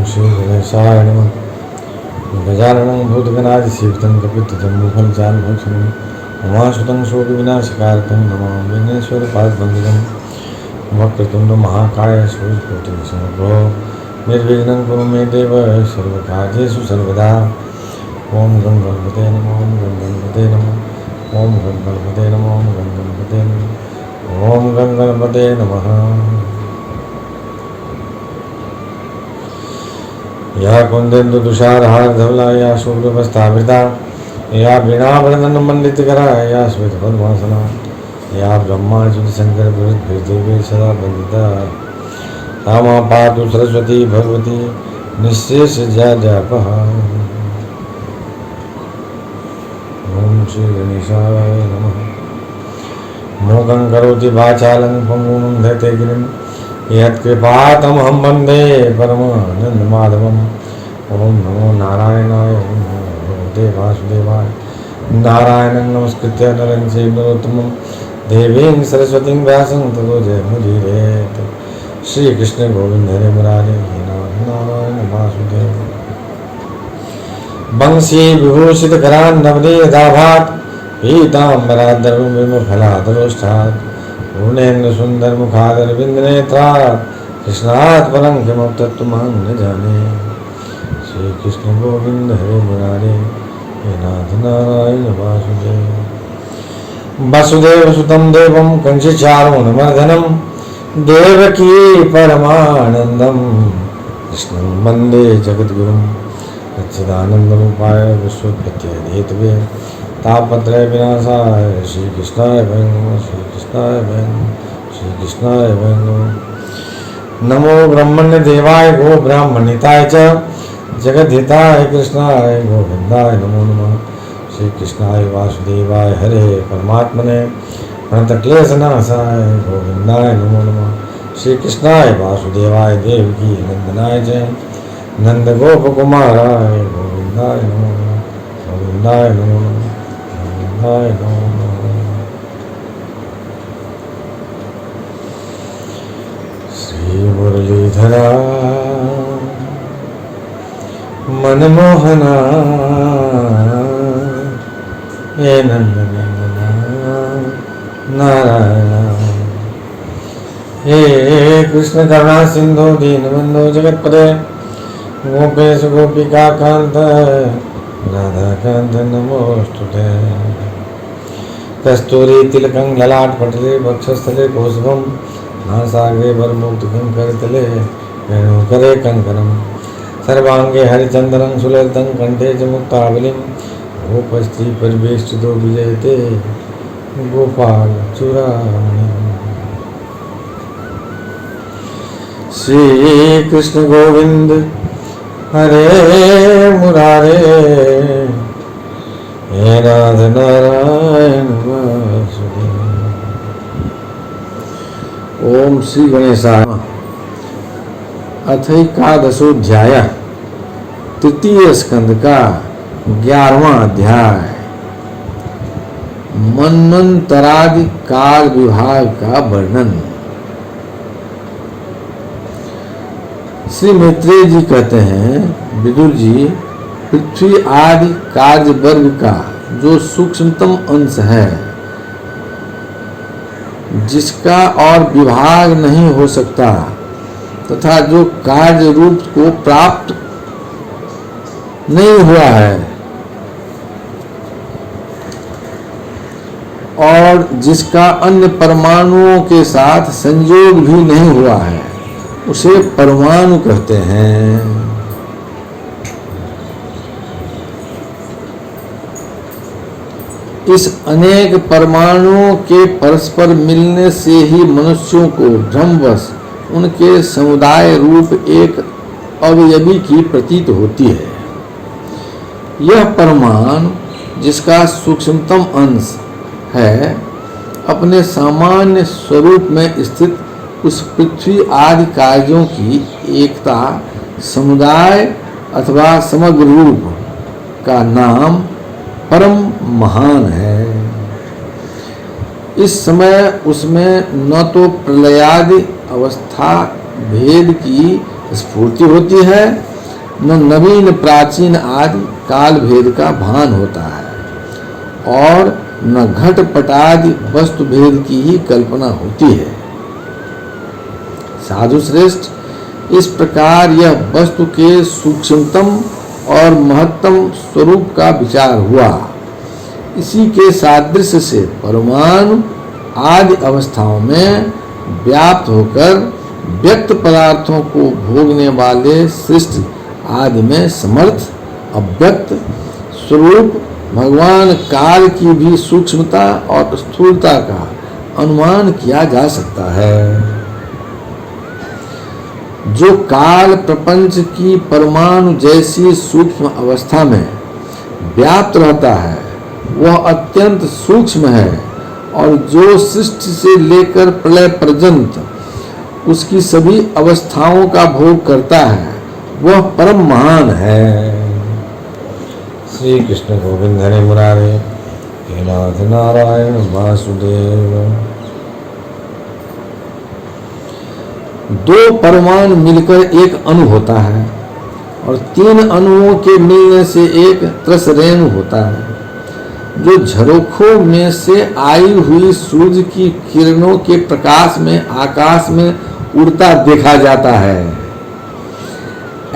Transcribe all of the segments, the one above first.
श्री गणेशाय नमः। गजाननं भूतगणाधिसेवितं कपित्थजम्बूफलचारुभक्षणं उमासुतं शोकविनाशकारकं नमामि विघ्नेश्वरपादवन्दनं। वक्रतुण्डं महाकाय सूर्यकोटिसमप्रभो निर्विघ्नं कुरु मे देव सर्वकार्येषु सर्वदा। ओम गं गणपते नमः। ओम गं गणपते नमः। ओम गं गणपते नमः। ओम गं गणपते नमः। ओम गं गणपते नमः। या कुंदेन्दु तुषारहार धवला या शुभ्रवस्त्रावृता या वीणावरदण्डमण्डितकरा या श्वेतपद्मासना या ब्रह्माच्युत शंकर प्रभृतिभिर्देवी सदा वन्दिता। सा मां पातु सरस्वती भगवती निःशेष जपः। ओम श्री गणेशाय नमः। मोकं करोति वाचालं पङ्गुं लङ्घयते गिरिं यत्कृपातमहं वन्दे परमानन्दमाधवम्। ओम नमो नारायणाय। ओम नमो भगवते वासुदेवाय। नारायणं नमस्कृत्य नरं चैव नरोत्तमं देवीं सरस्वतीं व्यासं ततो जयमुदीरयेत्। श्रीकृष्ण गोविन्द हरे मुरारे हे नारायण वासुदेव। वंशी विभूषित करान्नवनीयदाभात् पीताम्बराधरं विमलफलाधरोष्ठात् पूर्णेन्द्र सुंदर मुखादरविन्दनेत्रात् कृष्णात् परं किमपि तत्त्वमहं न जाने। श्री कृष्ण गोविंद हरे मुरारे हे नाथ नारायण वासुदेव। वसुदेव सुतं देवं कंसचारूणमर्दनं देवकी परमानन्दं कृष्णं वन्दे जगद्गुरुं सच्चिदानन्दरूपाय विश्वोत्पत्त्यहेतवे तापत्रय विनाशाय श्रीकृष्णाय वै नमः। श्रीकृष्णाय वै नमः। श्रीकृष्णाय वै नमः। नमो ब्रह्मण्य देवाय गो ब्राह्मणिताय च जगद्धिताय कृष्णाय गोविन्दाय नमो नमः। श्रीकृष्णाय वासुदेवाय हरे परमात्मने प्रणतक्लेशनाशाय गोविन्दाय नमो नमः। श्रीकृष्णाय वासुदेवाय देवकी नंदनाय च नंदगोपकुमाराय गोविन्दाय नमो नमः। गोविन्दाय नमो नमः। गोविन्दाय नमो नमः। श्री मुरलीधरा मनमोहना हे नंदनंदना नारायण हे कृष्ण करुणा सिंधु दीनबंधु जगत्पते गोपेश गोपिका कांत राधा कांत नमोस्तुते। कस्तूरी तिलकं ललाट पटले वक्षस्थले कौस्तुभं नासाग्रे वरमुक्तकं करतले वेणुकरे कंकणं सर्वांगे हरिचंदनं सुललितं कंठे च मुक्तावलिं गोपस्त्री परिवेष्टितो विजयते गोपाल चूड़ामणि। श्री कृष्ण गोविंद हरे मुरारे हे नाथ नारायण वासुदेव। ओम श्री गणेशाय। अथैकादशोऽध्याय तृतीय स्कंद का 11वां अध्याय मन्वंतरादि काल विभाग का वर्णन। श्री मैत्रेय जी कहते हैं, विदुर जी, पृथ्वी आदि कार्य वर्ग का जो सूक्ष्मतम अंश है, जिसका और विभाग नहीं हो सकता तथा जो कार्य रूप को प्राप्त नहीं हुआ है और जिसका अन्य परमाणुओं के साथ संयोग भी नहीं हुआ है, उसे परमाणु कहते हैं। इस अनेक परमाणुओं के परस्पर मिलने से ही मनुष्यों को भ्रमवश उनके समुदाय रूप एक अवयवी की प्रतीत होती है। यह परमाणु, जिसका सूक्ष्मतम अंश है, अपने सामान्य स्वरूप में स्थित उस पृथ्वी आदि कार्यों की एकता, समुदाय अथवा समग्र रूप का नाम परम महान है। इस समय उसमें न तो प्रलयादि अवस्था भेद की स्फूर्ति होती है न नवीन प्राचीन आदि काल भेद का भान होता है और न घट पटादि वस्तु भेद की ही कल्पना होती है। साधु श्रेष्ठ, इस प्रकार यह वस्तु के सूक्ष्मतम और महत्तम स्वरूप का विचार हुआ। इसी के सादृश्य से परमाणु आदि अवस्थाओं में व्याप्त होकर व्यक्त पदार्थों को भोगने वाले सृष्टि आदि में समर्थ अव्यक्त स्वरूप भगवान काल की भी सूक्ष्मता और स्थूलता का अनुमान किया जा सकता है। जो काल प्रपंच की परमाणु जैसी सूक्ष्म अवस्था में व्याप्त रहता है वह अत्यंत सूक्ष्म है और जो सृष्टि से लेकर प्रलय पर्यंत उसकी सभी अवस्थाओं का भोग करता है वह परम महान है। श्री कृष्ण गोविंद हरे मुरारे हे नाथ नारायण वासुदेव। दो परमाणु मिलकर एक अणु होता है और तीन अणुओं के मिलने से एक त्रस रेणु होता है जो झरोखों में से आई हुई सूर्य की किरणों के प्रकाश में आकाश में उड़ता देखा जाता है।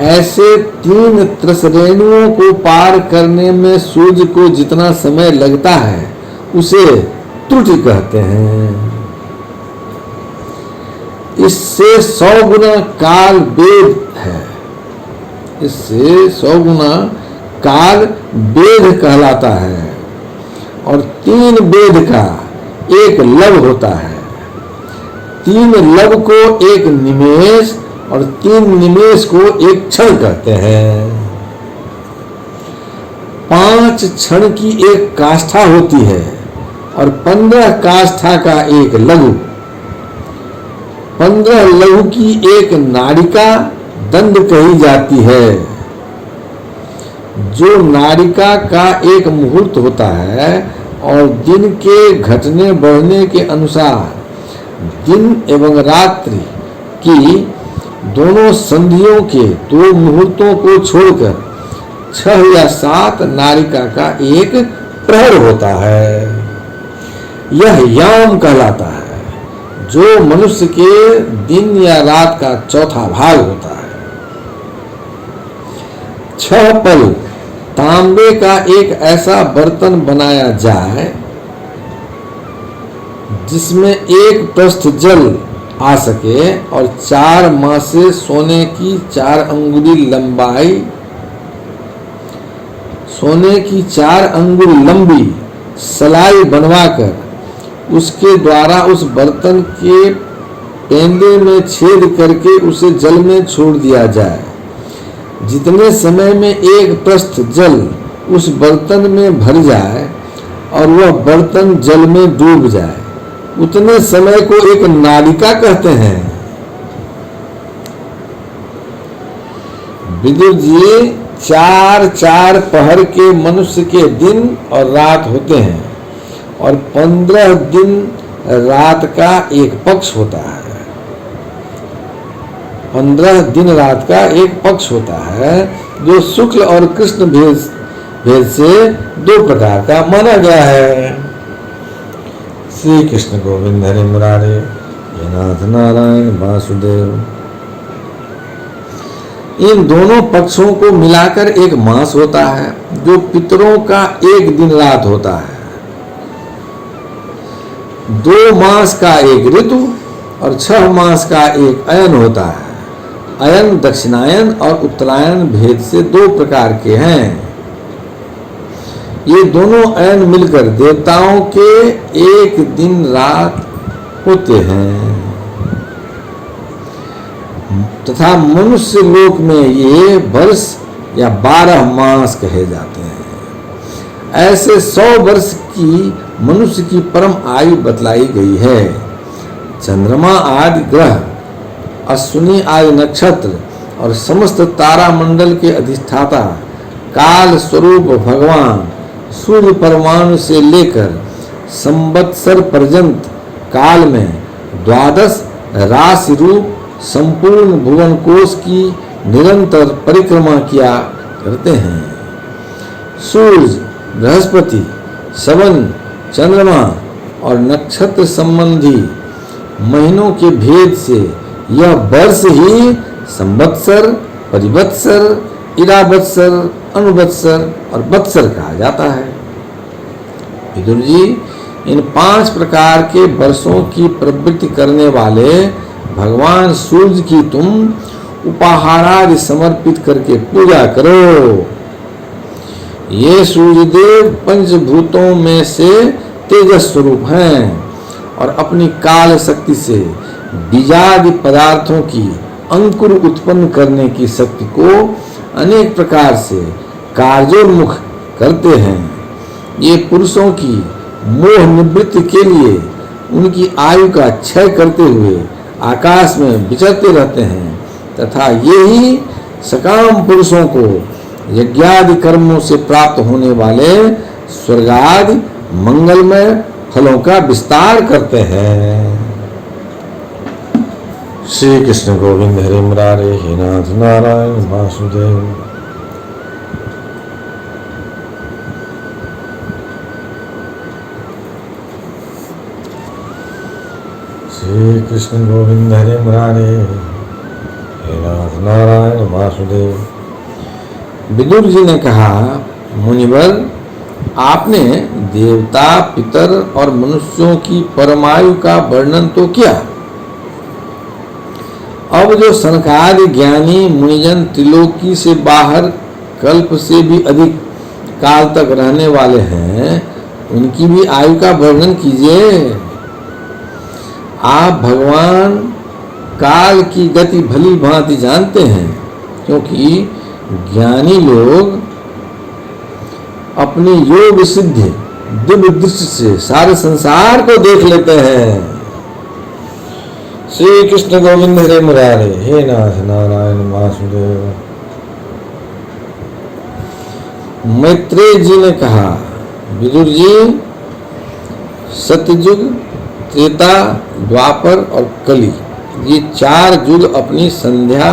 ऐसे तीन त्रस रेणुओं को पार करने में सूर्य को जितना समय लगता है उसे त्रुटि कहते हैं। इससे 100 गुना काल वेद है। इससे 100 गुना काल वेद कहलाता है और 3 वेद का एक लब होता है। 3 लब को एक निमेष और 3 निमेष को एक क्षण कहते हैं। 5 क्षण की एक काष्ठा होती है और 15 काष्ठा का एक लघु। 15 लघु की एक नाड़िका दंड कही जाती है। जो नाड़िका का एक मुहूर्त होता है और दिन के घटने बढ़ने के अनुसार दिन एवं रात्रि की दोनों संधियों के 2 मुहूर्तों को छोड़कर 6 या 7 नाड़िका का एक प्रहर होता है। यह याम कहलाता है जो मनुष्य के दिन या रात का चौथा भाग होता है। 6 पल तांबे का एक ऐसा बर्तन बनाया जाए जिसमें एक पृष्ठ जल आ सके और 4 मासे सोने की 4 अंगुली लंबाई सोने की 4 अंगुल लंबी सलाई बनवाकर उसके द्वारा उस बर्तन के पेंदे में छेद करके उसे जल में छोड़ दिया जाए। जितने समय में एक पृष्ठ जल उस बर्तन में भर जाए और वह बर्तन जल में डूब जाए उतने समय को एक नाड़िका कहते हैं। विदुर जी 4-4 पहर के मनुष्य के दिन और रात होते हैं और 15 दिन रात का एक पक्ष होता है। 15 दिन रात का एक पक्ष होता है जो शुक्ल और कृष्ण भेद से 2 प्रकार का माना गया है। श्री कृष्ण गोविंद हरे मुरारे हे नाथ नारायण वासुदेव। इन दोनों पक्षों को मिलाकर एक मास होता है जो पितरों का एक दिन रात होता है। 2 मास का एक ऋतु और 6 मास का एक अयन होता है। अयन दक्षिणायन और उत्तरायण भेद से 2 प्रकार के हैं। ये दोनों अयन मिलकर देवताओं के एक दिन रात होते हैं तथा मनुष्य लोक में ये वर्ष या 12 मास कहे जाते हैं। ऐसे 100 वर्ष की मनुष्य की परम आयु बतलाई गई है। चंद्रमा आदि ग्रह, अश्विनी आदि नक्षत्र और समस्त तारामंडल के अधिष्ठाता काल स्वरूप भगवान सूर्य परमाणु से लेकर संवत्सर पर्यंत काल में 12 राशि रूप संपूर्ण भुवन कोश की निरंतर परिक्रमा किया करते हैं। सूर्य, बृहस्पति, श्रवण, चंद्रमा और नक्षत्र संबंधी महीनों के भेद से यह वर्ष ही संवत्सर, परिवत्सर, इरावत्सर, अनुवत्सर और वत्सर कहा जाता है। विदुर जी, इन 5 प्रकार के वर्षों की प्रवृत्ति करने वाले भगवान सूर्य की तुम उपाहारादि समर्पित करके पूजा करो। ये सूर्यदेव पंचभूतों में से तेजस स्वरूप हैं और अपनी काल शक्ति से बीजादि पदार्थों की अंकुर उत्पन्न करने की शक्ति को अनेक प्रकार से कार्योन्मुख करते हैं। ये पुरुषों की मोह निवृत्ति के लिए उनकी आयु का क्षय करते हुए आकाश में विचरते रहते हैं तथा ये ही सकाम पुरुषों को यज्ञादि कर्मों से प्राप्त होने वाले स्वर्गादि मंगलमय फलों का विस्तार करते हैं। श्री कृष्ण गोविंद हरे मुरारे हे नाथ नारायण वासुदेव। श्री कृष्ण गोविंद हरे मुरारे हे नाथ नारायण वासुदेव। विदुर जी ने कहा, मुनिवर, आपने देवता, पितर और मनुष्यों की परमायु का वर्णन तो किया। अब जो सनकादि ज्ञानी मुनिजन त्रिलोकी से बाहर कल्प से भी अधिक काल तक रहने वाले हैं, उनकी भी आयु का वर्णन कीजिए। आप भगवान काल की गति भली भांति जानते हैं, क्योंकि ज्ञानी लोग अपनी योग सिद्धि दिव्य दृष्टि से सारे संसार को देख लेते हैं। श्री कृष्ण गोविंद हरे मुरारे हे नाथ नारायण वासुदेव। मैत्रेय जी ने कहा, विदुर जी, सत्ययुग, त्रेता, द्वापर और कली, ये 4 युग अपनी संध्या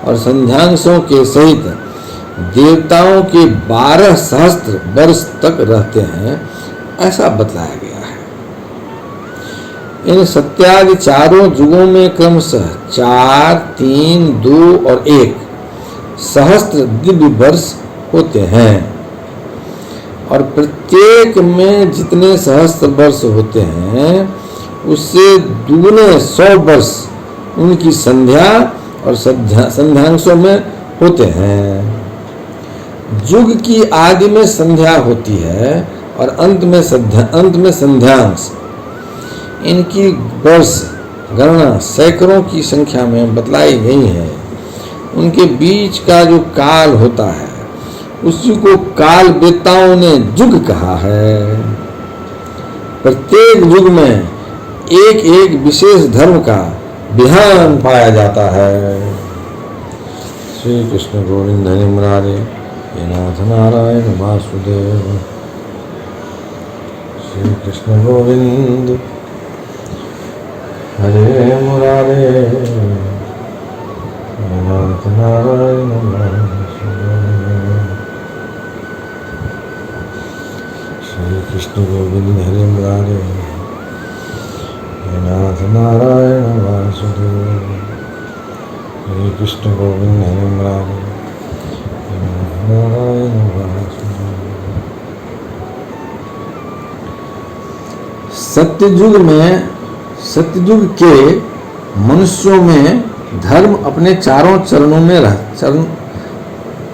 और संध्यांशों के सहित देवताओं के 12 सहस्त्र वर्ष तक रहते हैं, ऐसा बतलाया गया है। इन सत्यादि चारों युगों में क्रमशः 4, 3, 2 और 1 सहस्त्र दिव्य वर्ष होते हैं और प्रत्येक में जितने सहस्त्र वर्ष होते हैं उससे दुगुने 100 वर्ष उनकी संध्या और संध्यांशों में होते हैं। युग की आदि में संध्या होती है और अंत में संध्यांश। इनकी वर्ष गणना सैकड़ों की संख्या में बतलाई गई है। उनके बीच का जो काल होता है उसी को काल वेत्ताओं ने युग कहा है। प्रत्येक युग में एक एक विशेष धर्म का विधान पाया जाता है। श्री कृष्ण गोविंद हरे मुरारे हे नाथ नारायण वासुदेव। श्री कृष्ण गोविंद हरे मुरारे हे नाथ नारायण वासुदेव। श्री कृष्ण गोविंद हरे मुरारे हे नाथ नारायण वासुदेव। श्री कृष्ण गोविंद हरे मुरारे हे नाथ नारायण वासुदेव। सत्ययुग के मनुष्यों में धर्म अपने चारों चरणों में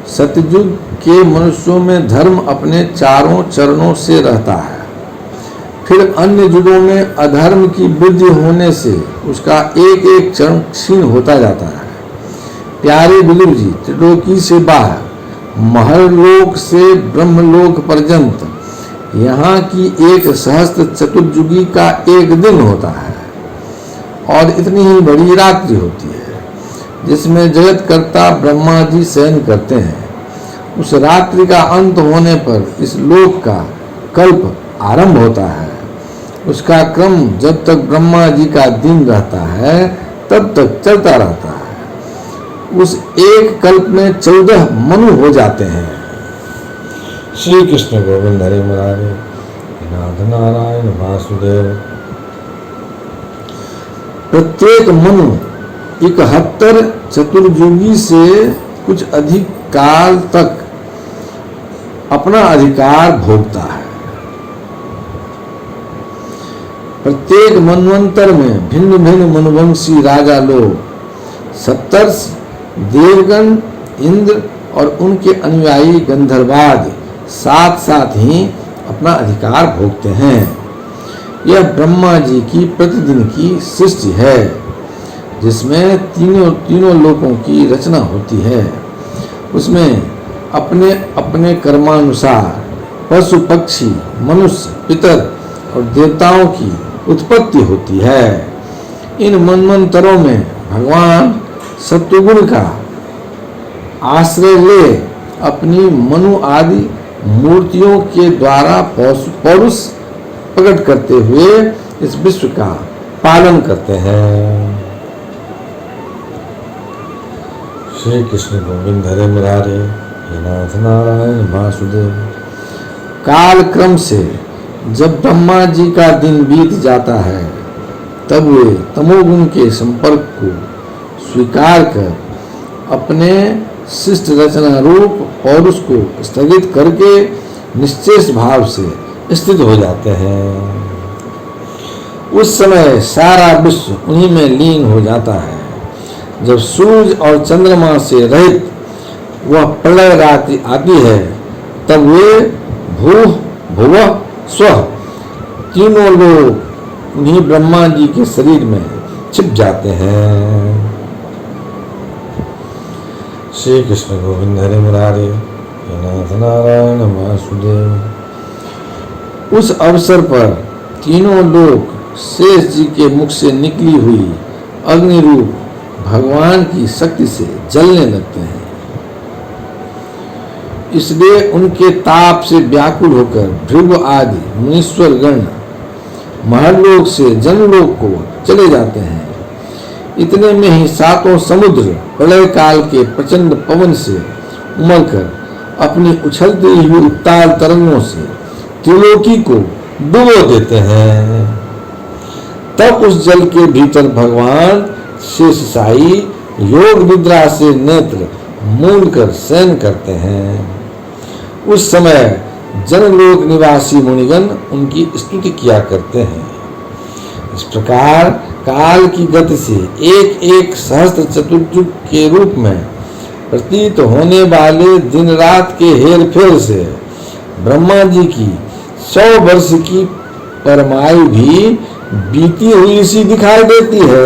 सत्ययुग के मनुष्यों में धर्म अपने चारों चरणों से रहता है। फिर अन्य युगों में अधर्म की वृद्धि होने से उसका एक एक चरण क्षीण होता जाता है। प्यारे विदुर जी, त्रिलोकी से बाहर महर्लोक से ब्रह्मलोक पर्यंत यहाँ की एक सहस्त्र चतुर्युगी का एक दिन होता है और इतनी ही बड़ी रात्रि होती है जिसमें जगत कर्ता ब्रह्मा जी शयन करते हैं। उस रात्रि का अंत होने पर इस लोक का कल्प आरंभ होता है। उसका क्रम जब तक ब्रह्मा जी का दिन रहता है तब तक चलता रहता है। उस एक कल्प में 14 मनु हो जाते हैं। श्री कृष्ण गोविंद हरे मुरारे, नाथ नारायण वासुदेव। प्रत्येक मनु 71 चतुर्युगी से कुछ अधिक काल तक अपना अधिकार भोगता है। प्रत्येक मनवंतर में भिन्न भिन्न मनुवंशी राजा लोग, सप्तर्षि, देवगण, इंद्र और उनके अनुयायी गंधर्वादि साथ साथ ही अपना अधिकार भोगते हैं। यह ब्रह्मा जी की प्रतिदिन की सृष्टि है, जिसमें तीनों लोकों की रचना होती है। उसमें अपने अपने कर्मानुसार पशु पक्षी, मनुष्य, पितर और देवताओं की उत्पत्ति होती है। इन मनवंतरों में भगवान सत्वगुण का आश्रय ले अपनी मनु आदि मूर्तियों के द्वारा पौरुष प्रकट करते हुए इस विश्व का पालन करते हैं। श्री कृष्ण गोविंद हरे मुरारे, हे नाथ नारायण वासुदेव। काल क्रम से जब ब्रह्मा जी का दिन बीत जाता है, तब वे तमोगुण के संपर्क को स्वीकार कर अपने शिष्ट रचना रूप पौरुष को स्थगित करके निश्चेष भाव से स्थित हो जाते हैं। उस समय सारा विश्व उन्हीं में लीन हो जाता है। जब सूर्य और चंद्रमा से रहित वह प्रलय रात्रि आती है, तब वे भूः भुवः स्वः तीनों लोग उन्हीं ब्रह्मा जी के शरीर में छिप जाते हैं। श्री कृष्ण गोविंद हरे मुरारे, हे नाथ नारायण वासुदेव। उस अवसर पर तीनों लोग शेष जी के मुख से निकली हुई अग्नि रूप भगवान की शक्ति से जलने लगते हैं। इसलिए उनके ताप से व्याकुल होकर भृगु आदि मुनीश्वर गण महलोक से जनलोक को चले जाते हैं। इतने में ही सातों समुद्र प्रलय काल के प्रचंड पवन से उमड़कर अपनी उछलती हुई उत्ताल तरंगों से त्रिलोकी को डुबो देते हैं। तब उस जल के भीतर भगवान शेषशायी योग निद्रा से नेत्र मूंद कर शयन करते हैं। उस समय जनलोक निवासी मुनिगण उनकी स्तुति किया करते हैं। इस प्रकार काल की गति से एक एक सहस्त्र चतुर्युग के रूप में प्रतीत होने वाले दिन रात के हेर फेर से ब्रह्मा जी की 100 वर्ष की परमायु भी बीती हुई सी दिखाई देती है।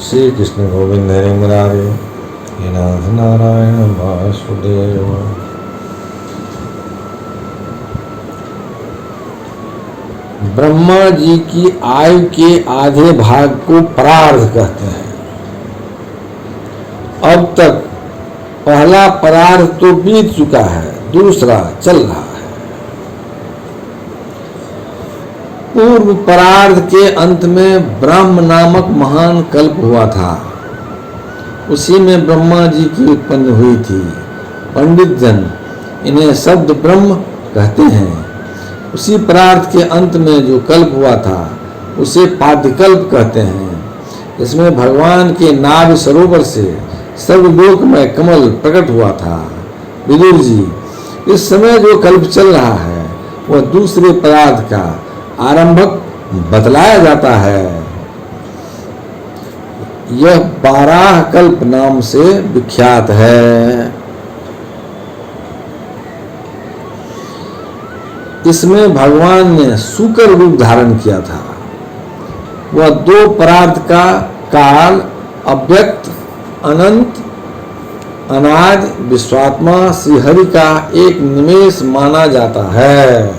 श्री कृष्ण गोविंद हरे मुरारे, हे नाथ नारायण वासुदेव। ब्रह्मा जी की आयु के आधे भाग को परार्ध कहते हैं। अब तक पहला परार्ध तो बीत चुका है, दूसरा चल रहा है। पूर्व परार्ध के अंत में ब्रह्म नामक महान कल्प हुआ था। उसी में ब्रह्मा जी की उत्पन्न हुई थी। पंडित जन इन्हें शब्द ब्रह्म कहते हैं। उसी परार्थ के अंत में जो कल्प हुआ था उसे पाद्यकल्प कहते हैं। इसमें भगवान के नाभ सरोवर से सर्वलोक में कमल प्रकट हुआ था। विदुर जी, इस समय जो कल्प चल रहा है वह दूसरे परार्थ का आरंभक बतलाया जाता है। यह 12 कल्प नाम से विख्यात है। इसमें भगवान ने सूकर रूप धारण किया था। वह 2 परार्थ का काल अव्यक्त, अनंत, अनाद विश्वात्मा श्रीहरि का एक निमेष माना जाता है।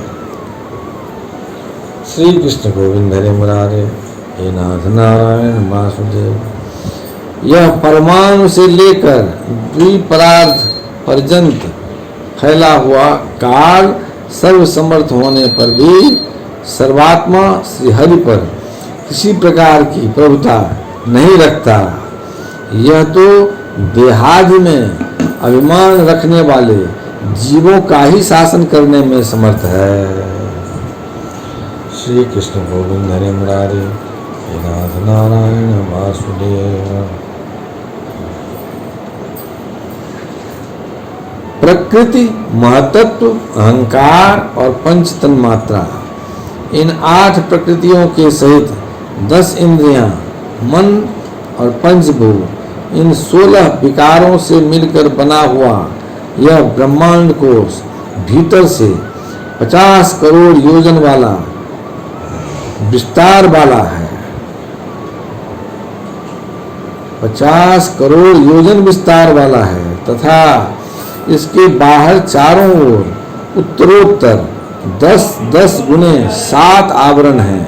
श्री कृष्ण गोविंद हरे मुरारे, हे नाथ नारायण वासुदेव। यह परमाणु से लेकर द्विपरार्थ पर्यंत फैला हुआ काल सर्वसमर्थ होने पर भी सर्वात्मा श्रीहरि पर किसी प्रकार की प्रभुता नहीं रखता। यह तो देहादि में अभिमान रखने वाले जीवों का ही शासन करने में समर्थ है। श्री कृष्ण गोविंद हरे मुरारे हे नाथ नारायण वासुदेव। प्रकृति, महतत्व, अहंकार और पंच तन्मात्रा, इन 8 प्रकृतियों के सहित 10 इंद्रियां, मन और पंचभूत, इन 16 विकारों से मिलकर बना हुआ यह ब्रह्मांड कोश भीतर से 50 करोड़ योजन वाला विस्तार वाला है। 50 करोड़ योजन विस्तार वाला है तथा इसके बाहर चारों ओर उत्तरोत्तर 10-10 गुने 7 आवरण हैं।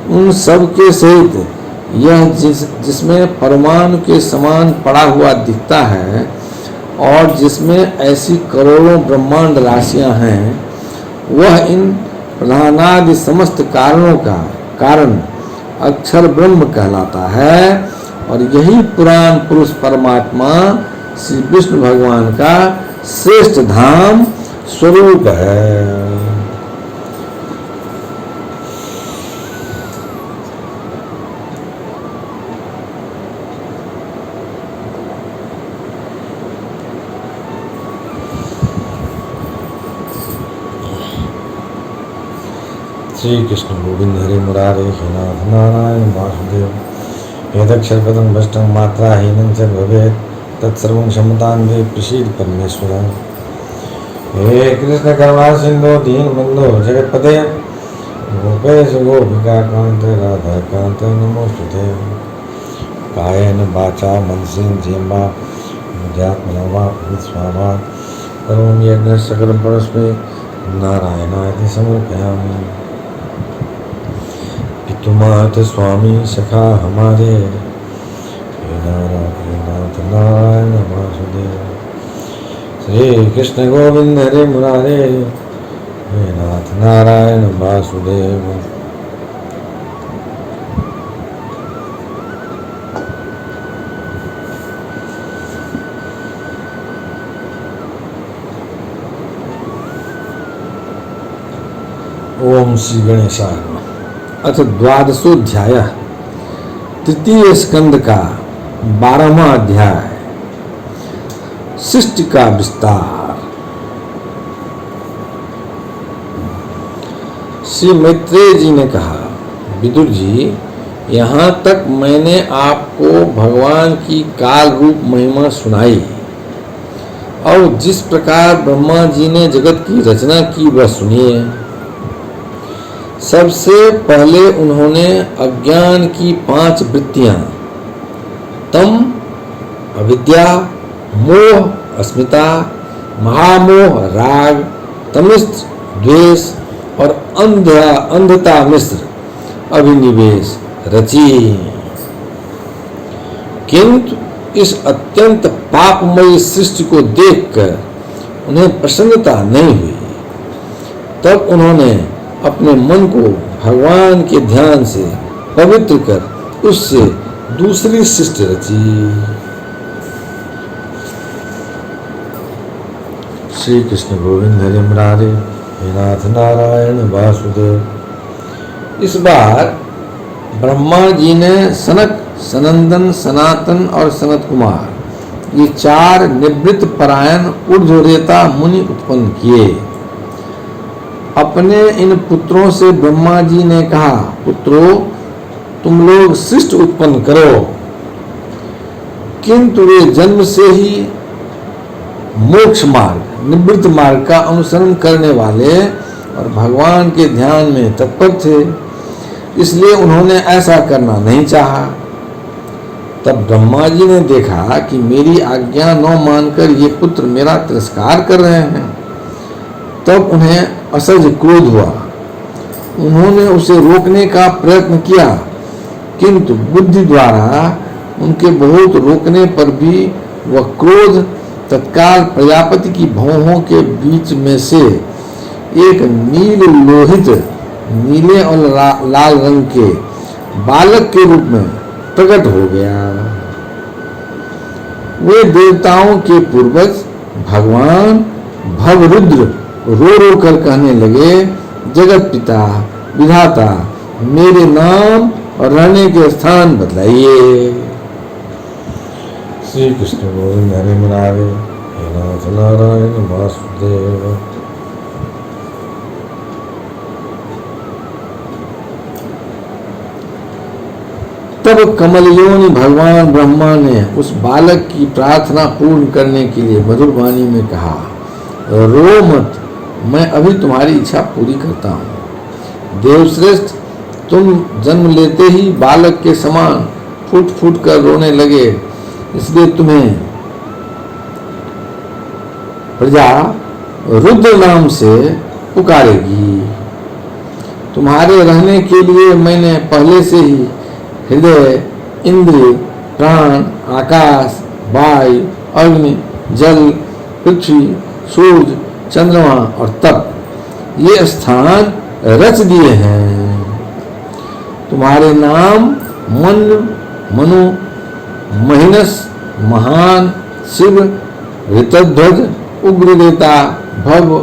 उन सब के सहित यह जिसमें परमाणु के समान पड़ा हुआ दिखता है और जिसमें ऐसी करोड़ों ब्रह्मांड राशियां हैं, वह इन प्रधानादि समस्त कारणों का कारण अक्षर ब्रह्म कहलाता है और यही पुराण पुरुष परमात्मा श्री विष्णु भगवान का श्रेष्ठ धाम स्वरूप है। श्री कृष्ण गोविंद हरे मुरारे हे नाथ नारायण वासुदेव। यदक्षरपदं भ्रष्टं मात्राहीनं च भवेत् तत्सर्वं क्षमतां दे प्रसीद परमेश्वर। हे कृष्ण करुणा सिंधु दीनबंधो जगत्पते गोपेश गोपिका कांत राधा कांत नमोस्तुते। कायेन वाचा मनसेन्द्रियर्वा बुद्ध्यात्मना वा विस्वाभावात् करोमि यज्ञं सकलं परस्मै नारायणाय समर्पयामि। पितुमात स्वामी सखा हमारे हे नाथ नारायण वासुदेव। श्री कृष्ण गोविंद हरे मुरारे हे नाथ नारायण वासुदेव। ओम श्री गणेशाय नमः। अथ द्वादशोध्याय, तृतीय स्कंद का 12वां अध्याय, सृष्टि का विस्तार। श्री मैत्रेय जी ने कहा, विदुर जी, यहाँ तक मैंने आपको भगवान की काल रूप महिमा सुनाई और जिस प्रकार ब्रह्मा जी ने जगत की रचना की वह सुनिए। सबसे पहले उन्होंने अज्ञान की 5 वृत्तियां, तम, अविद्या, मोह, अस्मिता, महामोह, राग, तमिस्त्र, द्वेष और अंधता मिश्र अभिनिवेश रची। किंतु इस अत्यंत पापमयी सृष्टि को देखकर उन्हें प्रसन्नता नहीं हुई। तब उन्होंने अपने मन को भगवान के ध्यान से पवित्र कर उससे दूसरी सृष्टि रची। श्री कृष्ण गोविंद हरे मुरारे हे नाथ नारायण वासुदेव। इस बार ब्रह्मा जी ने सनक, सनंदन, सनातन और सनत कुमार, ये 4 निवृत्त परायण ऊर्ध्वरेता मुनि उत्पन्न किए। अपने इन पुत्रों से ब्रह्मा जी ने कहा, पुत्रों, तुम लोग सृष्टि उत्पन्न करो। किंतु वे जन्म से ही मोक्ष मार्ग, निवृत्त मार्ग का अनुसरण करने वाले और भगवान के ध्यान में तत्पर थे, इसलिए उन्होंने ऐसा करना नहीं चाहा। तब ब्रह्मा जी ने देखा कि मेरी आज्ञा न मानकर ये पुत्र मेरा तिरस्कार कर रहे हैं। तब उन्हें असहज क्रोध हुआ। उन्होंने उसे रोकने का प्रयत्न किया, किंतु बुद्धि द्वारा उनके बहुत रोकने पर भी वह क्रोध तत्काल प्रजापति की भौहों के बीच में से एक नील लोहित, नीले और लाल रंग के बालक के रूप में प्रकट हो गया। वे देवताओं के पूर्वज भगवान भवरुद्र रो रो कर कहने लगे, जगत पिता विधाता, मेरे नाम और रहने के स्थान बतलाइए। श्री कृष्ण गोविंद हरे मुरारे, हे नाथ नारायण वासुदेव। तब कमलयोनि भगवान ब्रह्मा ने उस बालक की प्रार्थना पूर्ण करने के लिए मधुर वाणी में कहा, रो मत, मैं अभी तुम्हारी इच्छा पूरी करता हूँ। देवश्रेष्ठ, तुम जन्म लेते ही बालक के समान फूट फूट कर रोने लगे, इसलिए तुम्हें प्रजा रुद्र नाम से पुकारेगी। तुम्हारे रहने के लिए मैंने पहले से ही हृदय, इंद्रिय, प्राण, आकाश, वायु, अग्नि, जल, पृथ्वी, सूर्य, चंद्रमा और तप ये स्थान रच दिए हैं। तुम्हारे नाम मन, मनु, महिनस, महान, शिव, ऋतध्वज, उग्रदेता, भव,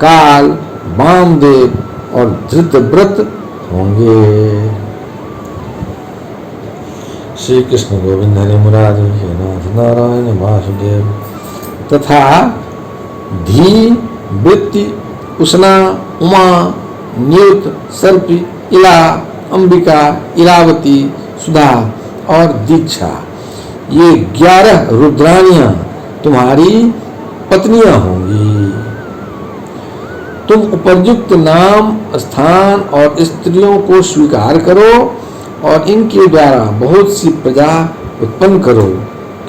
काल, वामदेव और धृतव्रत होंगे। श्री कृष्ण गोविंद हरे मुरारी, हे नाथ नारायण वासुदेव। तथा धी, वृत्ति, उष्णा, उमा, न्यूत, सर्पी, इला, अंबिका, इरावती, सुधा और दीक्षा, ये 11 रुद्रानियां तुम्हारी पत्नियां होंगी। तुम उपयुक्त नाम, स्थान और स्त्रियों को स्वीकार करो और इनके द्वारा बहुत सी प्रजा उत्पन्न करो,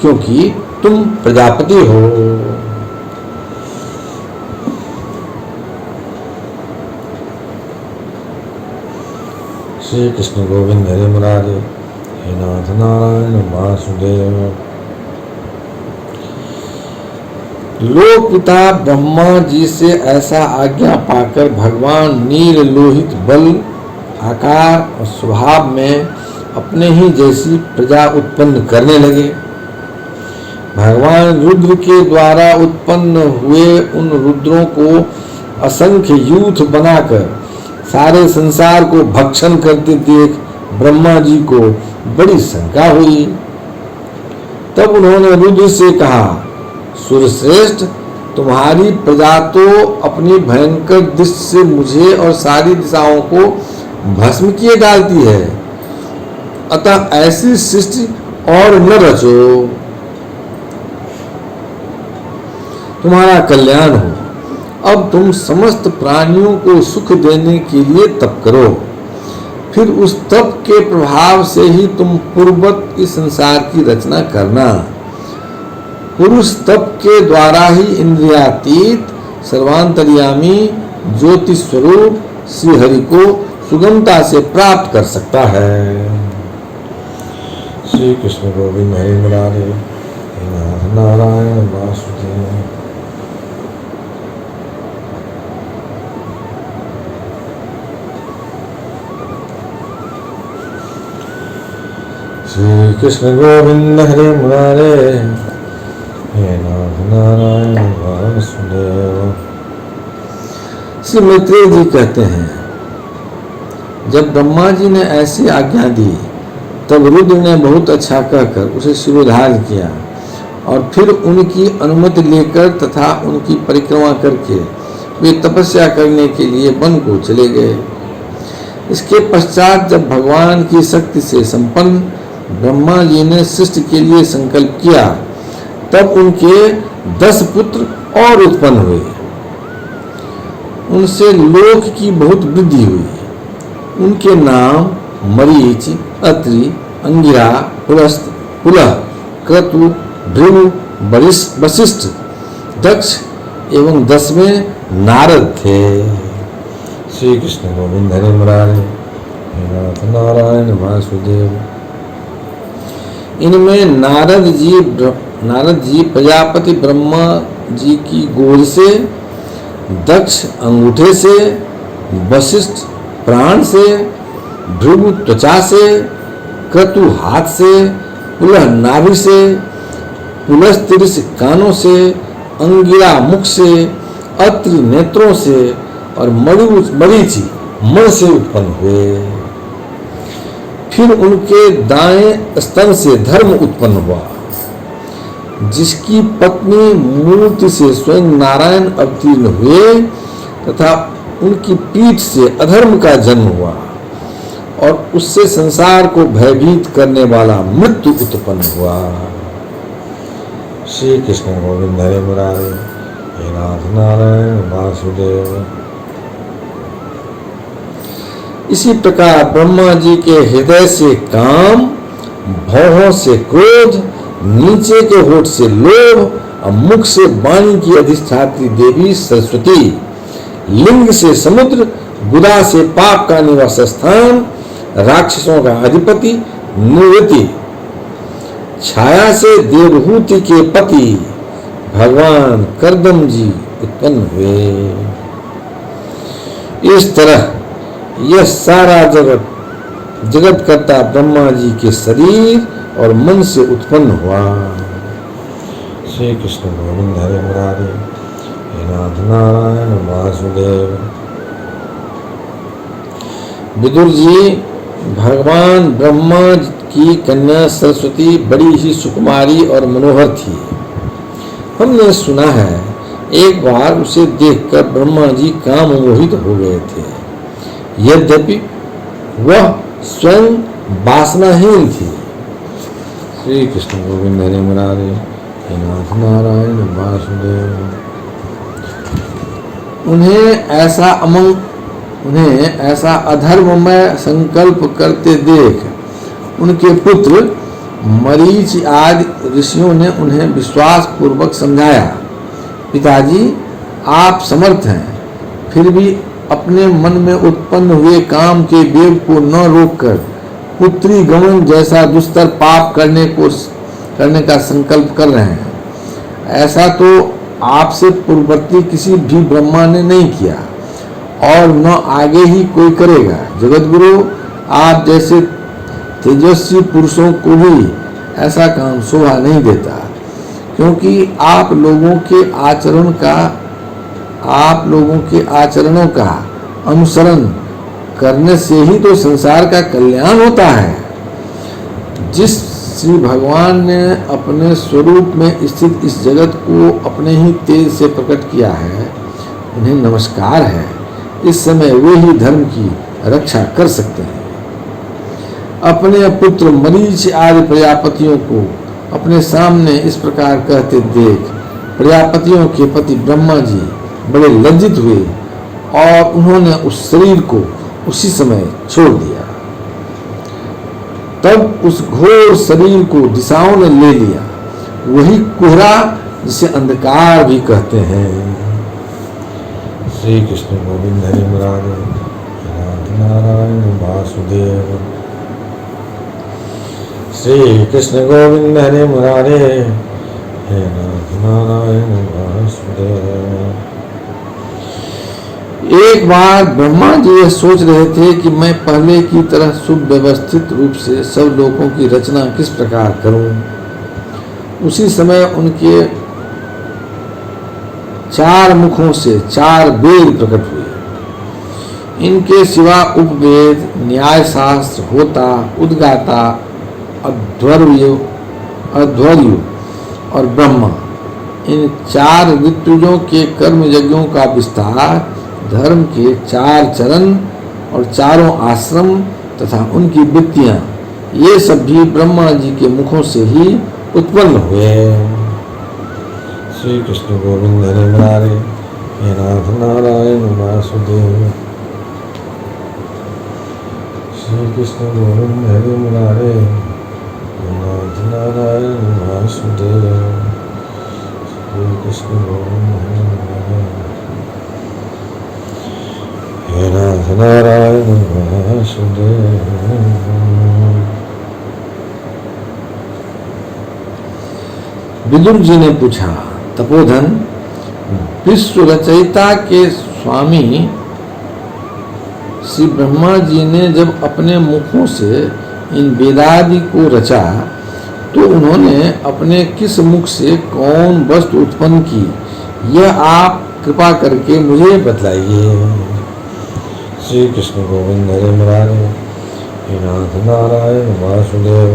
क्योंकि तुम प्रजापति हो। श्री कृष्ण गोविंद हरे मुरारे, हे नाथ नारायण वासुदेव। लोक पिता ब्रह्मा जी से ऐसा आज्ञा पाकर भगवान नील लोहित बल, आकार और स्वभाव में अपने ही जैसी प्रजा उत्पन्न करने लगे। भगवान रुद्र के द्वारा उत्पन्न हुए उन रुद्रों को असंख्य यूथ बनाकर सारे संसार को भक्षण करते देख ब्रह्मा जी को बड़ी शंका हुई। तब उन्होंने रुद्र से कहा, सूर्यश्रेष्ठ, तुम्हारी प्रजा तो अपनी भयंकर दृष्टि से मुझे और सारी दिशाओं को भस्म किए डालती है, अतः ऐसी सृष्टि और न रचो, तुम्हारा कल्याण हो। अब तुम समस्त प्राणियों को सुख देने के लिए तप करो, फिर उस तप के प्रभाव से ही तुम पूर्ववत इस संसार की रचना करना। पुरुष तप के द्वारा ही इंद्रियातीत सर्वांतर्यामी ज्योति स्वरूप श्री हरि को सुगमता से प्राप्त कर सकता है। श्री कृष्ण गोविंद हरे मुरारे, हे नाथ नारायण वासुदेव। श्री कृष्ण गोविंद हरे मुरारे, हे नाथ नारायण वासुदेव। श्री मैत्रेय जी कहते हैं, जब ब्रह्मा जी ने ऐसी आज्ञा दी तब रुद्र ने बहुत अच्छा कहकर उसे शिरोधार्य किया और फिर उनकी अनुमति लेकर तथा उनकी परिक्रमा करके वे तपस्या करने के लिए वन को चले गए। इसके पश्चात जब भगवान की शक्ति से संपन्न ब्रह्मा जी ने सृष्टि के लिए संकल्प किया, तब उनके 10 पुत्र और उत्पन्न हुए। उनसे लोक की बहुत वृद्धि हुई। उनके नाम मरीच, अत्रि, अंगिरा, पुलस्त, पुलह, क्रतु, भृगु, वशिष्ठ, दक्ष एवं 10वें नारद थे। श्री कृष्ण गोविंद हरे मुरारे, हे नाथ नारायण वासुदेव। इनमें नारद जी प्रजापति ब्रह्मा जी की गोद से, दक्ष अंगूठे से, वशिष्ठ प्राण से, भृगु त्वचा से, क्रतु हाथ से, पुलह नाभि से, पुलस्त्रिश कानों से, अंगिरा मुख से, अत्रि नेत्रों से और मरीचि मन से उत्पन्न हुए। फिर उनके दाएं स्तन से धर्म उत्पन्न हुआ, जिसकी पत्नी मूर्ति से स्वयं नारायण अवतीर्ण हुए, तथा उनकी पीठ से अधर्म का जन्म हुआ और उससे संसार को भयभीत करने वाला मृत्यु उत्पन्न हुआ। श्री कृष्ण गोविंद हरे मुरारे, हे नाथ नारायण वासुदेव। इसी प्रकार ब्रह्मा जी के हृदय से काम, भौहों से क्रोध, नीचे के होठ से लोभ और मुख से वाणी की अधिष्ठात्री देवी सरस्वती, लिंग से समुद्र, गुदा से पाप का निवास स्थान, राक्षसों का अधिपति निवृत्ति, छाया से देवहूति के पति भगवान कर्दम जी उत्पन्न हुए। इस तरह यह सारा जगत कर्ता ब्रह्मा जी के शरीर और मन से उत्पन्न हुआ। श्री कृष्ण गोविंद हरे मुरारे, हे नाथ नारायण वासुदेव। विदुर जी, भगवान ब्रह्मा की कन्या सरस्वती बड़ी ही सुकुमारी और मनोहर थी। हमने सुना है एक बार उसे देखकर ब्रह्मा जी काम मोहित हो गए थे। यद्यपि वह स्वयं वासनाहीन थी। श्री कृष्ण गोविंद हरे मुरारे, हे नाथ नारायण वासुदेव। उन्हें ऐसा अधर्ममय संकल्प करते देख उनके पुत्र मरीचि आदि ऋषियों ने उन्हें विश्वास पूर्वक समझाया, पिताजी आप समर्थ हैं, फिर भी अपने मन में उत्पन्न हुए काम के वेग को न रोककर पुत्री गमन जैसा दुस्तर पाप करने का संकल्प कर रहे हैं। ऐसा तो आपसे पूर्ववर्ती किसी भी ब्रह्मा ने नहीं किया और न आगे ही कोई करेगा। जगतगुरु, आप जैसे तेजस्वी पुरुषों को भी ऐसा काम शोभा नहीं देता, क्योंकि आप लोगों के आचरणों का अनुसरण करने से ही तो संसार का कल्याण होता है। जिस श्री भगवान ने अपने स्वरूप में स्थित इस जगत को अपने ही तेज से प्रकट किया है, उन्हें नमस्कार है। इस समय वे ही धर्म की रक्षा कर सकते हैं। अपने पुत्र मरीचि आदि प्रजापतियों को अपने सामने इस प्रकार कहते देख प्रजापतियों के पति ब्रह्मा जी बड़े लज्जित हुए और उन्होंने उस शरीर को उसी समय छोड़ दिया। तब उस घोर शरीर को दिशाओं ने ले लिया, वही कोहरा जिसे अंधकार भी कहते हैं। श्री कृष्ण गोविंद हरे मुरारे, नारायण वासुदेव। श्री कृष्ण गोविंद हरे मुरारे, हे नाथ नारायण वासुदेव। एक बार ब्रह्मा जी यह सोच रहे थे कि मैं पहले की तरह सुव्यवस्थित रूप से सब लोगों की रचना किस प्रकार करूं। उसी समय उनके 4 मुखों से 4 वेद प्रकट हुए। इनके सिवा उपवेद, न्याय शास्त्र, होता, उद्गाता, अध्वर्यु और ब्रह्मा, इन 4 ऋतुजों के कर्म यज्ञों का विस्तार, धर्म के 4 चरण और 4 आश्रम तथा उनकी वृत्तियां, ये सब भी ब्रह्मा जी के मुखों से ही उत्पन्न हुए। श्री कृष्ण गोविंद हरे मुरारे, हे नाथ नारायण वासुदेव। श्री कृष्ण गोविंद हरे मुरारे, हे नाथ नारायण वासुदेव। श्री कृष्ण गोविंद हरे मुरारे, हे नाथ नारायण वासुदेव। विदुर जी ने पूछा, तपोधन, विश्व रचयिता के स्वामी श्री ब्रह्मा जी ने जब अपने मुखों से इन वेदादि को रचा तो उन्होंने अपने किस मुख से कौन वस्तु उत्पन्न की, यह आप कृपा करके मुझे बतलाइए। श्री कृष्ण गोविंद हरे मुरारे, हे नाथ नारायण वासुदेव।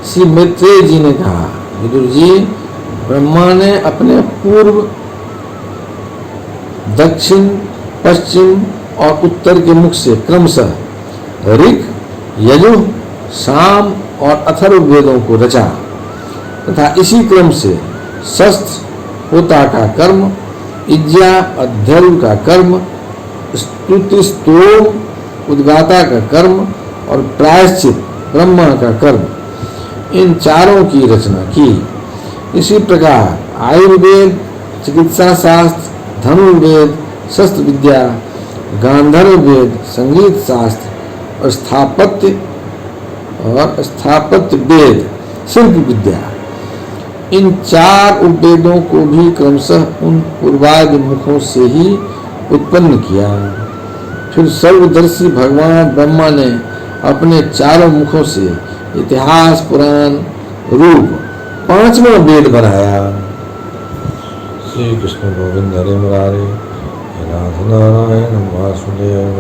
श्री मैत्रेय जी ने कहा, विदुर जी, ब्रह्मा ने अपने पूर्व, दक्षिण, पश्चिम और उत्तर के मुख से क्रमशः ऋग, यजुः, साम और अथर्व वेदों को रचा तथा इसी क्रम से शस्त्र, होता का कर्म, इज्जा, अध्ययन का कर्म, स्तुति, स्तोम, उद्गाता का कर्म और प्रायश्चित, ब्रह्मा का कर्म, इन चारों की रचना की। इसी प्रकार आयुर्वेद, चिकित्सा शास्त्र, धनुर्वेद, शस्त्र विद्या, गांधर्व वेद, संगीत शास्त्र और स्थापत्य वेद, शिल्प विद्या, इन चार उपवेदों को भी क्रमशः उन पूर्वादि मुखों से ही उत्पन्न किया। फिर सर्वदर्शी भगवान ब्रह्मा ने अपने चारों मुखों से इतिहास, पुराण रूप पांचवा वेद बनाया। श्री कृष्ण गोविंद हरे मुरारे, हे नाथ नारायण वासुदेव।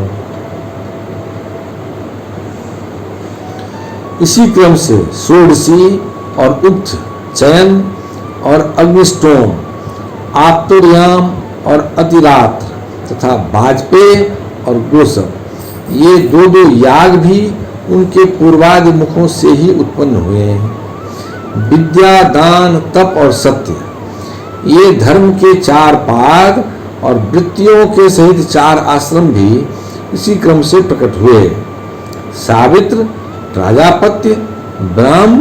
इसी क्रम से षोडशी और उक्त, चयन और अग्निष्टोम, आप्तोर्याम और अतिरात्र तथा वाजपेय और गोसव, ये दो दो याग भी उनके पूर्वादि मुखों से ही उत्पन्न हुए हैं। विद्या, दान, तप और सत्य, ये धर्म के चार पाद और वृत्तियों के सहित चार आश्रम भी इसी क्रम से प्रकट हुए। सावित्र, प्राजापत्य, ब्राह्म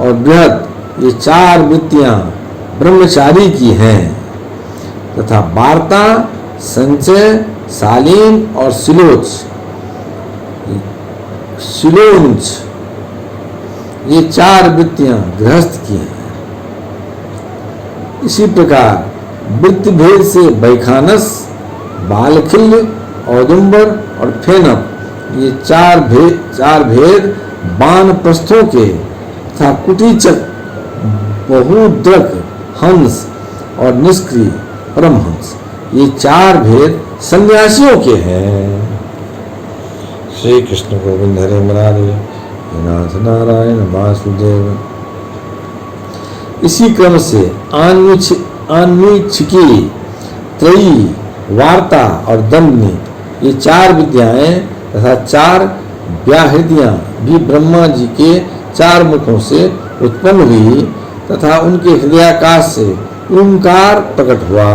और बृहद, ये चार वृत्तियां ब्रह्मचारी की हैं तथा वार्ता, संचय, शालीन और शिलोंच, ये चार वृत्तियां गृहस्थ की हैं। इसी प्रकार वृत्ति भेद से बैखानस, बालखिल्य, औदुंबर और फेनक, ये चार भेद वानप्रस्थों के तथा कुटीचक, बहुद्रक, हंस और निष्क्रिय परमहंस, ये चार भेद सन्यासियों के हैं। श्री कृष्ण गोविंद हरे मुरारे, हे नाथ नारायण वासुदेव। इसी क्रम से अन्वीक्षिकी, त्रयी, वार्ता और दंडनी, ये चार विद्याएं तथा चार व्याहृतियां भी ब्रह्मा जी के चार मुखों से उत्पन्न हुई तथा उनके हृदयाकाश से ओंकार प्रकट हुआ।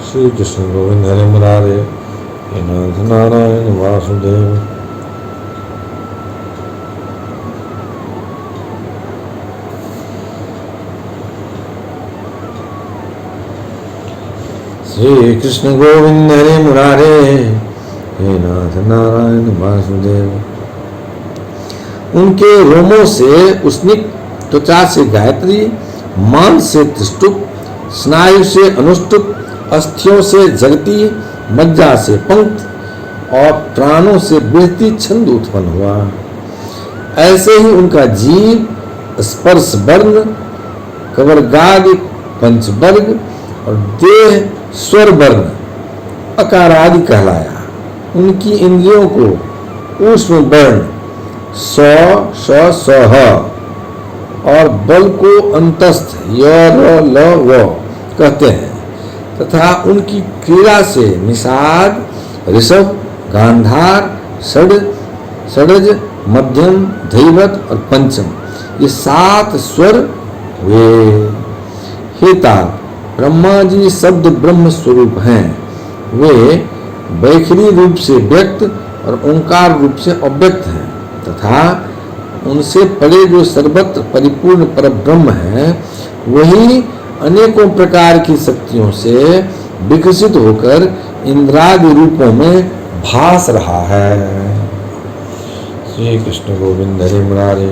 श्री कृष्ण गोविंद हरे मुरारे, हे नाथ नारायण वासुदेव। श्री कृष्ण गोविंद हरे मुरारे, हे नाथ नारायण वासुदेव। उनके रोमों से उष्णिक, त्वचा से गायत्री, मांस से त्रिष्टुप, स्नायु से अनुष्टुप, अस्थियों से जगती, मज्जा से पंक्त और प्राणों से बृहति छंद उत्पन्न हुआ। ऐसे ही उनका जीव स्पर्श वर्ण, कवर्गादि पंचवर्ग और देह स्वर वर्ण अकारादि कहलाया। उनकी इंद्रियों को ऊष्म वर्ण स और बल को अंतस्थ य कहते हैं तथा उनकी क्रीड़ा से निषाद, ऋषभ, गांधार, षडज, मध्यम, धैवत और पंचम, ये सात स्वर हुए। हेता ब्रह्मा जी शब्द ब्रह्म स्वरूप हैं। वे बैखरी रूप से व्यक्त और ओंकार रूप से अव्यक्त हैं तथा उनसे परे जो सर्वत्र परिपूर्ण परब्रह्म है, वही अनेकों प्रकार की शक्तियों से विकसित होकर इंद्रादि रूपों में भास रहा है। श्री कृष्ण गोविंद हरे मुरारे,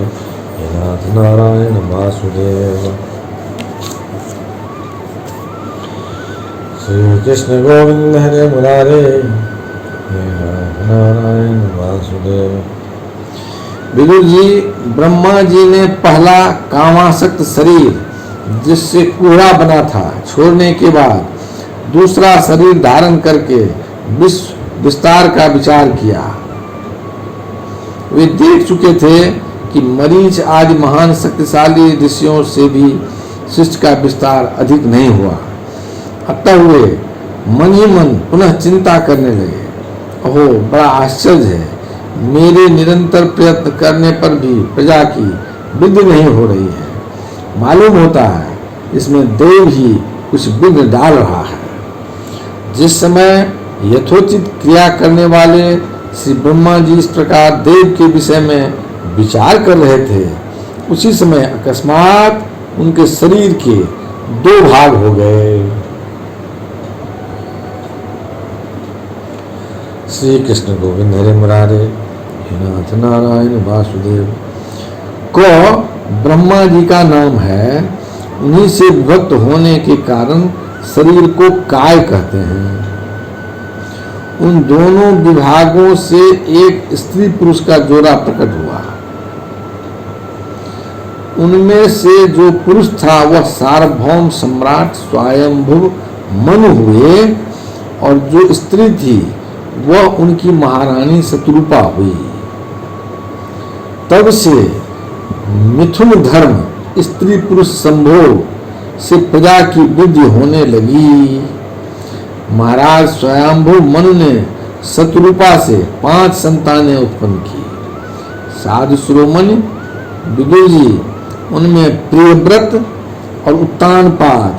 हे नाथ नारायण वासुदेव। श्री कृष्ण गोविंद हरे मुरारे, हे नाथ नारायण वासुदेव। विदुर जी, ब्रह्मा जी ने पहला कामासक्त शरीर जिससे कूड़ा बना था छोड़ने के बाद दूसरा शरीर धारण करके विश्व विस्तार का विचार किया। वे देख चुके थे कि मरीच आदि महान शक्तिशाली ऋषियों से भी सृष्टि का विस्तार अधिक नहीं हुआ। अतः वे मन ही मन पुनः चिंता करने लगे, ओहो बड़ा आश्चर्य है, मेरे निरंतर प्रयत्न करने पर भी प्रजा की वृद्धि नहीं हो रही है। मालूम होता है इसमें देव ही कुछ विघ्न डाल रहा है। जिस समय यथोचित क्रिया करने वाले श्री ब्रह्मा जी इस प्रकार देव के विषय में विचार कर रहे थे, उसी समय अकस्मात उनके शरीर के 2 भाग हो गए। श्री कृष्ण गोविंद हरे मुरारे, हे नाथ नारायण वासुदेव को ब्रह्मा जी का नाम है। उन्हीं से विभक्त होने के कारण शरीर को काय कहते हैं। उन दोनों विभागों से एक स्त्री पुरुष का जोड़ा प्रकट हुआ। उनमें से जो पुरुष था वह सार्वभौम सम्राट स्वयंभुव मनु हुए और जो स्त्री थी वह उनकी महारानी शत्रुपा हुई। तब से मिथुन धर्म स्त्री पुरुष संभोग से प्रजा की वृद्धि होने लगी। महाराज स्वयंभुव मनु ने शत्रुपा से 5 संतानें उत्पन्न की। साधु शिरोमणि विदुर जी, उनमें प्रियव्रत और उत्तानपाद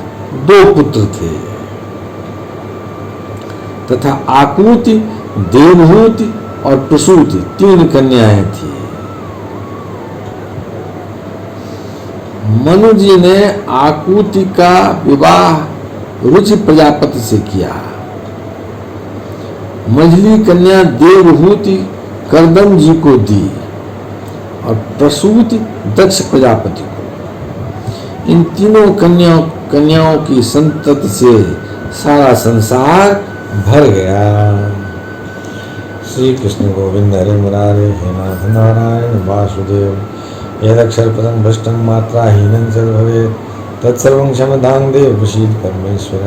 2 पुत्र थे तथा आकुति, देवहूति और प्रसूति 3 कन्याएं थी। मनु जी ने आकुति का विवाह रुचि प्रजापति से किया। मझली कन्या देवहूति करदम जी को दी और प्रसूति दक्ष प्रजापति को। इन तीनों कन्याओं की संतति से सारा संसार भर गया। श्री कृष्ण गोविंद हरे मुरारे, हे नाथ नारायण वासुदेव, यदक्षर पदं भ्रष्टं मात्राहीनं च भवेत् तत्सर्वं क्षमतां देव प्रसीद परमेश्वर।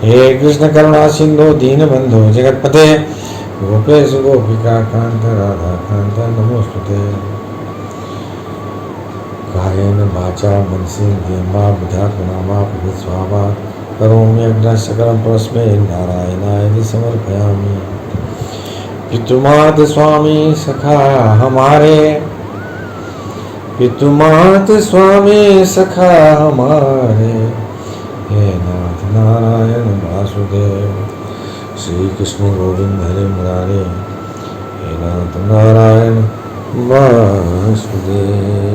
हे कृष्ण करुणा सिंधु दीनबंधु जगत्पते गोपेश गोपिका कांत राधा कांत नमोस्तुते। कायेन वाचा मनसेन्द्रियर्वा बुद्ध्यात्मना प्रभुस्वाहा करोमि यज्ञं सकलं परस्मै नारायणाय समर्पयामि। पितृमात स्वामी सखा हमारे, पितृमात स्वामी सखा हमारे, हे नाथ नारायण वासुदेव। श्री कृष्ण गोविंद हरे मुरारे, हे नाथ नारायण वासुदेव।